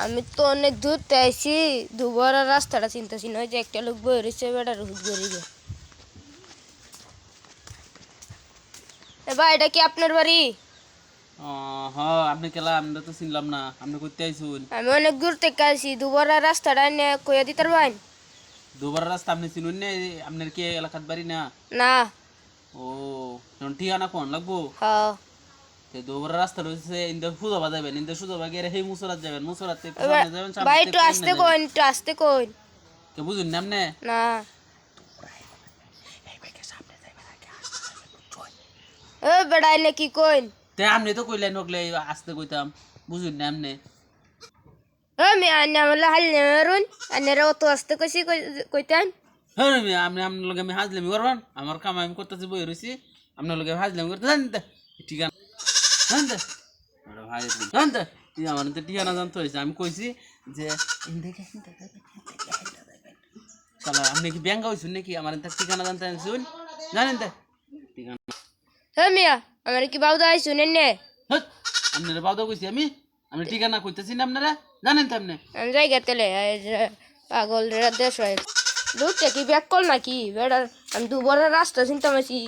আমি তো অনেক দূর আইছি দুবার রাস্তাটা চিন্তাছি না যে একটা লোক বই রয়েছে বেটার হুদ গড়িবে। ভাই এটা কি আপনার বাড়ি? হ্যাঁ আপনি কেলা আমরা তো চিনলাম না, আপনি করতে আইসুন। আমি অনেক দূর থেকে আইছি দুবার রাস্তাটা নিয়ে কইয়া দিতার ভাই? দুবার রাস্তা আপনি চিনুন না, আপনার কি এলাকাত বাড়ি না? না। ও এখন ঠিকানা কোন লাগবো? হ। দুবার রাস্তা রয়েছে, ইন্দা সুজাবা যাবেন, ইন্দা সুজাবা গিয়ে সেই মুসরাত যাবেন, মুসরাত থেকে সামনে যাবেন, সামনে ভাই থেকে একটু পেছনে আসতে যাবেন। কইন, একটু আসতে কইন। কে বুঝুন না আপনি? না। ও বেড়াই না কি কইন? তে আপনি তো কইলেন ওগলে আসতে কইতাম, বুঝুন না আপনি? ও আমি আন্না আমলে হাল নেরুন আন্নারা অত আসতে কইছি কইতেন। হ্যাঁ আপনি আপনার লগে আমি হাজলামি করবেন, আমার কাম আমি করতেছি বই রয়েছি, আপনার লগে হাজলামি করতে জানেন তো ঠিকানা জানেন তো ভাই জানেন তো আমার তো ঠিকানা জানতে হয়েছে, আমি কইছি যে চলো আপনি কি ব্যাংক হয়েছুন নাকি আমার ঠিকানা জানতে শুন জানেন তো ঠিকানা। হ্যাঁ মিয়া আমার কি বাউদা আই শুনেন নে? হ্যাঁ আপনারা বাদও কইছি আমি ঠিকানা কইতেছি না, আপনারা জানেন তো আপনি? আমি জায়গা তেলে পাগল দেশ হয় লোকটা কি ব্যাক কল নাকি বেড়ার আমি দুবার রাস্তা চিন্তা মাছি।